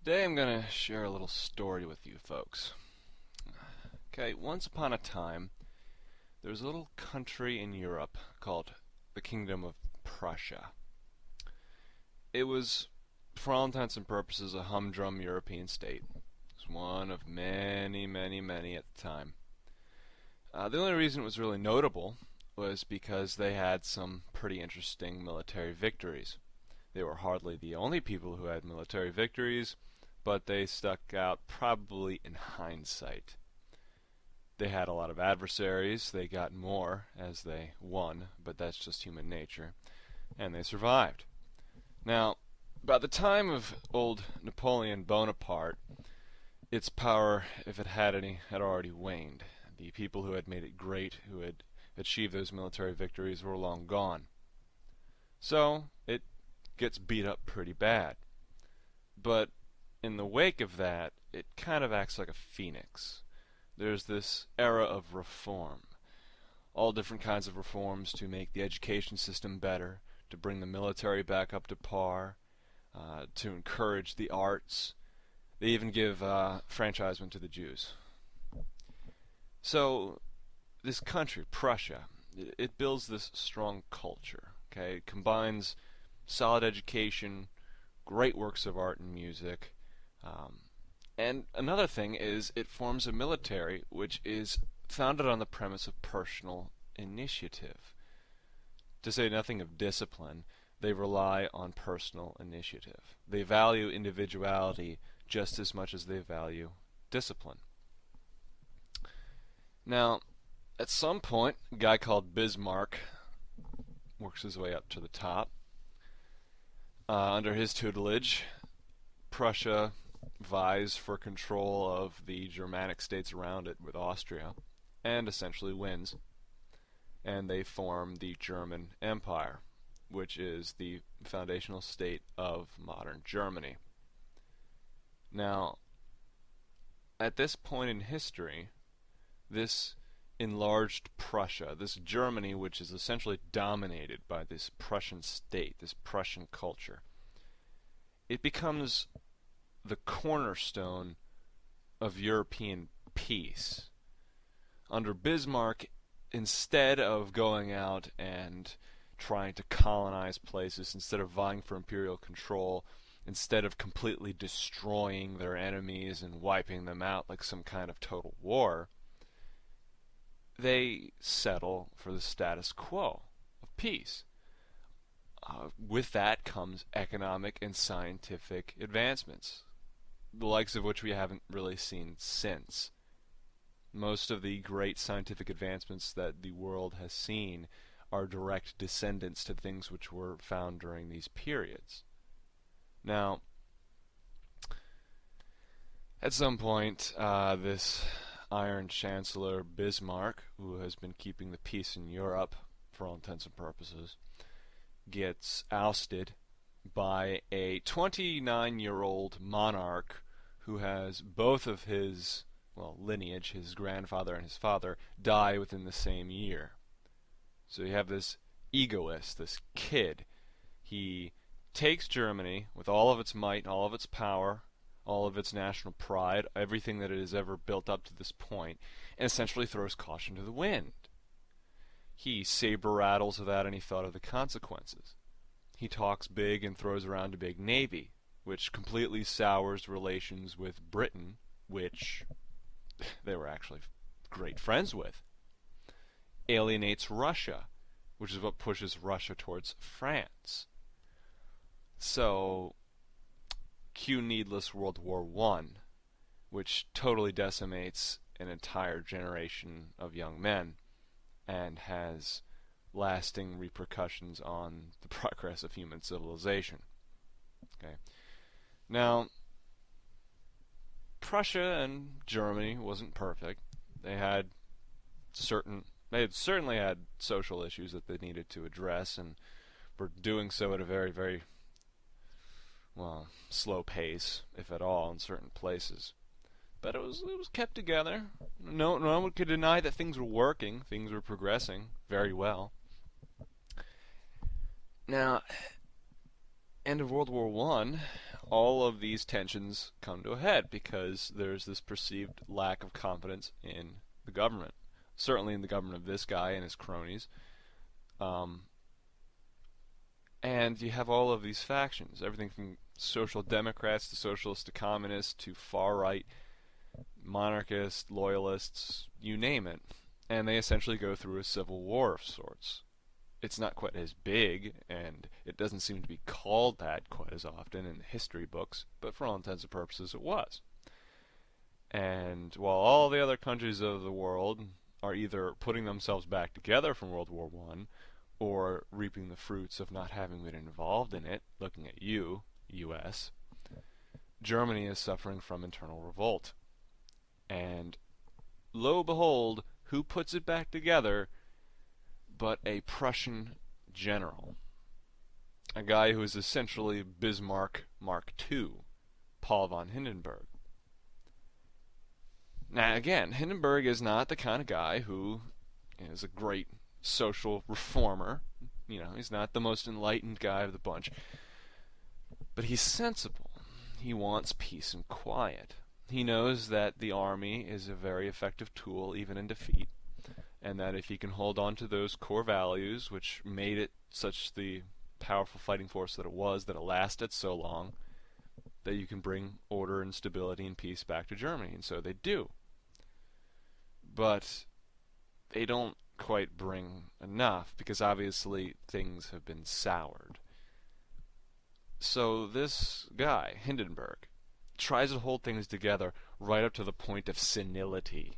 Today I'm going to share a little story with you folks. Okay, once upon a time, there was a little country in Europe called the Kingdom of Prussia. It was, for all intents and purposes, a humdrum European state. It was one of many, many, many at the time. The only reason it was really notable was because they had some pretty interesting military victories. They were hardly the only people who had military victories, but they stuck out probably in hindsight. They had a lot of adversaries, they got more as they won, but that's just human nature, and they survived. Now, by the time of old Napoleon Bonaparte, its power, if it had any, had already waned. The people who had made it great, who had achieved those military victories, were long gone. So, it gets beat up pretty bad. But in the wake of that, it kind of acts like a phoenix. There's this era of reform. All different kinds of reforms to make the education system better, to bring the military back up to par, to encourage the arts. They even give franchisement to the Jews. So, this country, Prussia, it builds this strong culture. Okay, it combines solid education, great works of art and music, and another thing is it forms a military which is founded on the premise of personal initiative. To say nothing of discipline, they rely on personal initiative. They value individuality just as much as they value discipline. Now, at some point, a guy called Bismarck works his way up to the top. Under his tutelage, Prussia vies for control of the Germanic states around it with Austria, and essentially wins. And they form the German Empire, which is the foundational state of modern Germany. Now, at this point in history, this enlarged Prussia, this Germany which is essentially dominated by this Prussian state, this Prussian culture, it becomes the cornerstone of European peace. Under Bismarck, instead of going out and trying to colonize places, instead of vying for imperial control, instead of completely destroying their enemies and wiping them out like some kind of total war, they settle for the status quo of peace. With that comes economic and scientific advancements, the likes of which we haven't really seen since. Most of the great scientific advancements that the world has seen are direct descendants to things which were found during these periods. Now, at some point, this Iron Chancellor Bismarck, who has been keeping the peace in Europe for all intents and purposes, gets ousted by a 29-year-old monarch who has both of his lineage, his grandfather and his father, die within the same year. So you have this egoist, this kid. He takes Germany with all of its might, all of its power, all of its national pride, everything that it has ever built up to this point, and essentially throws caution to the wind. He saber rattles without any thought of the consequences. He talks big and throws around a big navy, which completely sours relations with Britain, which they were actually great friends with. Alienates Russia, which is what pushes Russia towards France. So, cue needless World War I, which totally decimates an entire generation of young men and has lasting repercussions on the progress of human civilization. Okay. Now, Prussia and Germany wasn't perfect. They certainly had social issues that they needed to address, and were doing so at a very, very slow pace, if at all, in certain places. But it was kept together. No one could deny that things were working, things were progressing very well. Now, end of World War I, all of these tensions come to a head because there's this perceived lack of confidence in the government. Certainly in the government of this guy and his cronies. And you have all of these factions, everything from social democrats to socialists to communists to far-right monarchists, loyalists, you name it. And they essentially go through a civil war of sorts. It's not quite as big, and it doesn't seem to be called that quite as often in history books, but for all intents and purposes it was. And while all the other countries of the world are either putting themselves back together from World War I, or reaping the fruits of not having been involved in it, looking at you, US, Germany is suffering from internal revolt. And lo and behold, who puts it back together but a Prussian general? A guy who is essentially Bismarck Mark II, Paul von Hindenburg. Now again, Hindenburg is not the kind of guy who is a great social reformer. You know, he's not the most enlightened guy of the bunch. But he's sensible. He wants peace and quiet. He knows that the army is a very effective tool even in defeat, and that if he can hold on to those core values which made it such the powerful fighting force that it was, that it lasted so long, that you can bring order and stability and peace back to Germany. And so they do. But they don't quite bring enough, because obviously things have been soured. So this guy, Hindenburg, tries to hold things together right up to the point of senility.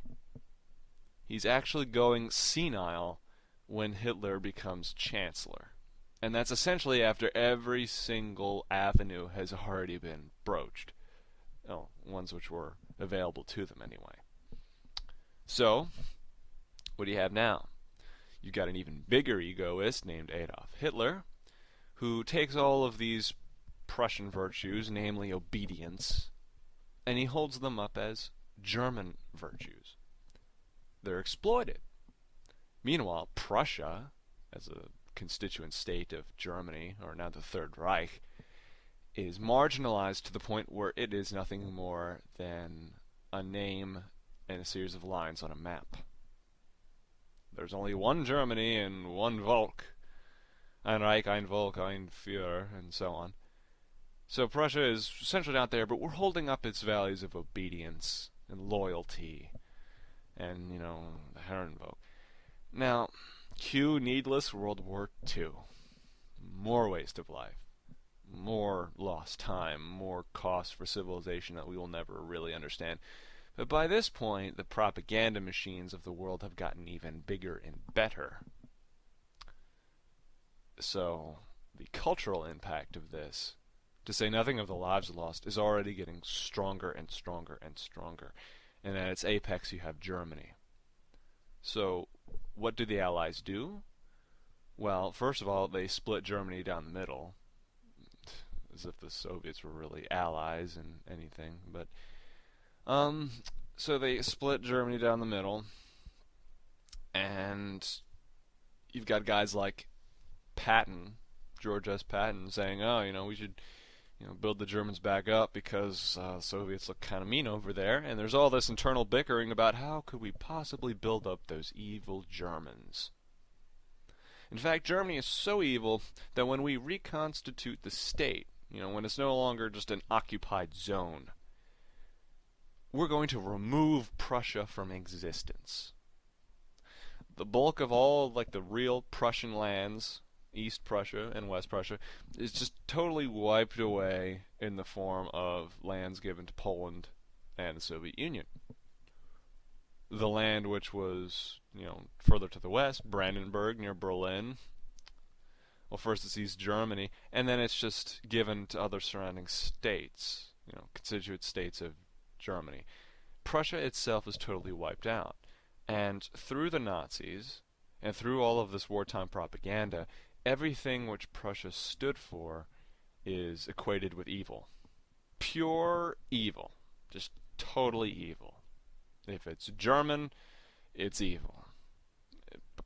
He's actually going senile when Hitler becomes chancellor. And that's essentially after every single avenue has already been broached. Oh, ones which were available to them anyway. So, what do you have now? You've got an even bigger egoist named Adolf Hitler, who takes all of these Prussian virtues, namely obedience, and he holds them up as German virtues. They're exploited. Meanwhile, Prussia, as a constituent state of Germany, or now the Third Reich, is marginalized to the point where it is nothing more than a name and a series of lines on a map. There's only one Germany and one Volk. Ein Reich, ein Volk, ein Führer, and so on. So Prussia is essentially not there, but we're holding up its values of obedience and loyalty and, you know, the Herrenvolk. Now, cue needless World War II. More waste of life. More lost time. More cost for civilization that we will never really understand. But by this point, the propaganda machines of the world have gotten even bigger and better. So, the cultural impact of this, to say nothing of the lives lost, is already getting stronger and stronger and stronger. And at its apex, you have Germany. So, what do the Allies do? Well, first of all, they split Germany down the middle, as if the Soviets were really allies in anything. But so they split Germany down the middle, and you've got guys like Patton, George S. Patton, saying, "Oh, you know, we should, you know, build the Germans back up because Soviets look kind of mean over there." And there's all this internal bickering about how could we possibly build up those evil Germans. In fact, Germany is so evil that when we reconstitute the state, you know, when it's no longer just an occupied zone, we're going to remove Prussia from existence. The bulk of all, like, the real Prussian lands, East Prussia and West Prussia, is just totally wiped away in the form of lands given to Poland and the Soviet Union. The land which was, you know, further to the west, Brandenburg near Berlin, well, first it's East Germany, and then it's just given to other surrounding states, you know, constituent states of Germany. Prussia itself is totally wiped out. And through the Nazis, and through all of this wartime propaganda, everything which Prussia stood for is equated with evil. Pure evil. Just totally evil. If it's German, it's evil.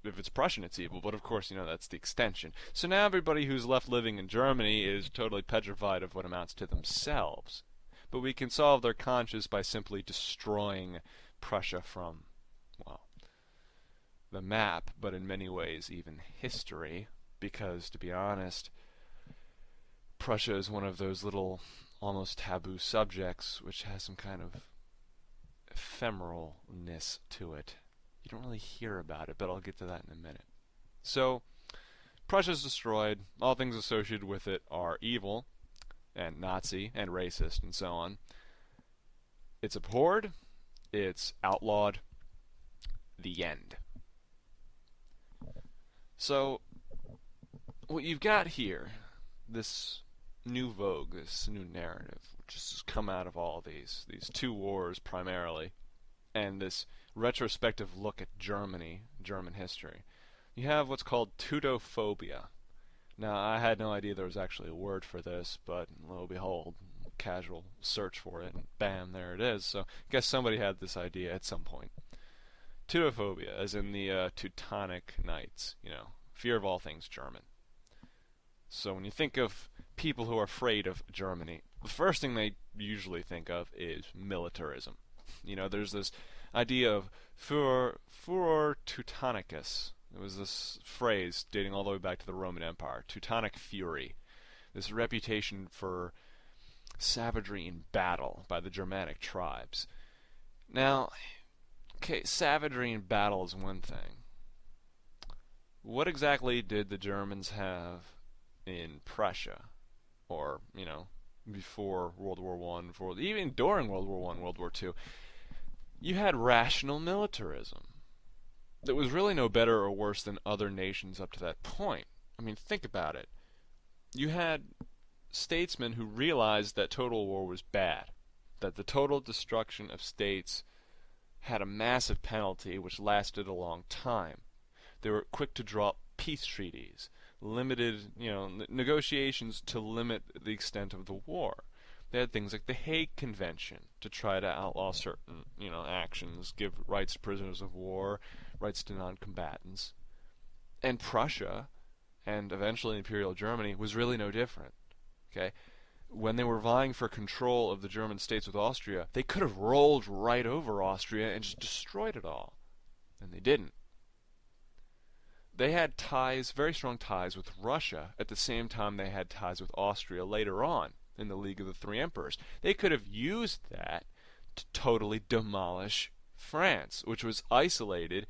if it's Prussian, it's evil. But of course, that's the extension. So now everybody who's left living in Germany is totally petrified of what amounts to themselves. But we can solve their conscience by simply destroying Prussia from, well, the map, but in many ways even history. Because, to be honest, Prussia is one of those little, almost taboo subjects which has some kind of ephemeralness to it. You don't really hear about it, but I'll get to that in a minute. So, Prussia's destroyed. All things associated with it are evil, and Nazi, and racist, and so on. It's abhorred. It's outlawed. The end. So, what you've got here, this new vogue, this new narrative, which has come out of all these two wars primarily, and this retrospective look at Germany, German history. You have what's called Teutophobia. Now, I had no idea there was actually a word for this, but lo and behold, casual search for it, and bam, there it is. So, I guess somebody had this idea at some point. Teutophobia, as in the Teutonic Knights, fear of all things German. So when you think of people who are afraid of Germany, the first thing they usually think of is militarism. There's this idea of furor Teutonicus. It was this phrase dating all the way back to the Roman Empire, Teutonic fury. This reputation for savagery in battle by the Germanic tribes. Now, okay, savagery in battle is one thing. What exactly did the Germans have in Prussia, or, before World War I, even during World War I, World War II? You had rational militarism that was really no better or worse than other nations up to that point. I mean, think about it. You had statesmen who realized that total war was bad, that the total destruction of states had a massive penalty which lasted a long time. They were quick to draw up peace treaties, limited, negotiations to limit the extent of the war. They had things like the Hague Convention to try to outlaw certain, actions, give rights to prisoners of war, rights to non-combatants. And Prussia, and eventually Imperial Germany, was really no different. Okay? When they were vying for control of the German states with Austria, they could have rolled right over Austria and just destroyed it all. And they didn't. They had ties, very strong ties with Russia at the same time they had ties with Austria later on in the League of the Three Emperors. They could have used that to totally demolish France, which was isolated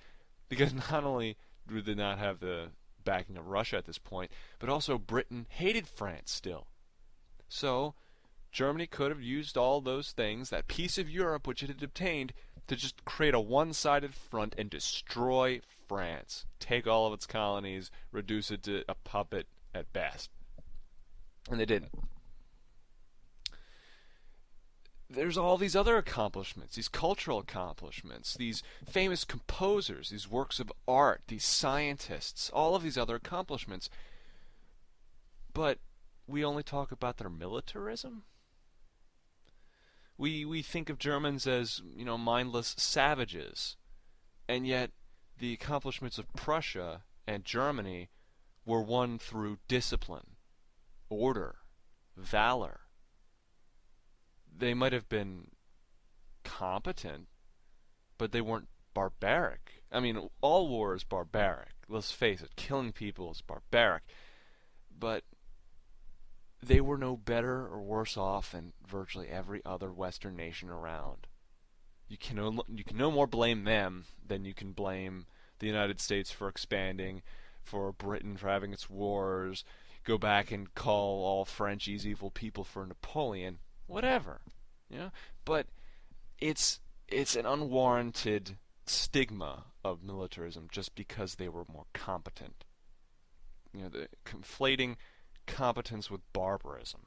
because not only did they not have the backing of Russia at this point, but also Britain hated France still. So Germany could have used all those things, that piece of Europe which it had obtained, to just create a one-sided front and destroy France. Take all of its colonies, reduce it to a puppet at best. And they didn't. There's all these other accomplishments, these cultural accomplishments, these famous composers, these works of art, these scientists, all of these other accomplishments. But we only talk about their militarism? We think of Germans as, mindless savages. And yet, the accomplishments of Prussia and Germany were won through discipline, order, valor. They might have been competent, but they weren't barbaric. I mean, all war is barbaric. Let's face it, killing people is barbaric. But they were no better or worse off than virtually every other Western nation around. You can no more blame them than you can blame the United States for expanding, for Britain for having its wars, go back and call all Frenchies evil people for Napoleon, whatever. But it's an unwarranted stigma of militarism just because they were more competent. The conflating competence with barbarism.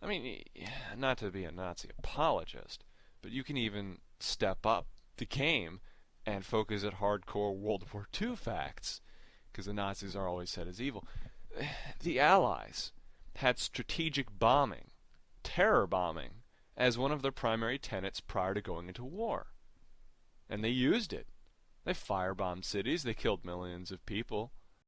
I mean, not to be a Nazi apologist, but you can even step up the game and focus at hardcore World War II facts, because the Nazis are always said as evil. The Allies had strategic bombing, terror bombing, as one of their primary tenets prior to going into war. And they used it. They firebombed cities, they killed millions of people.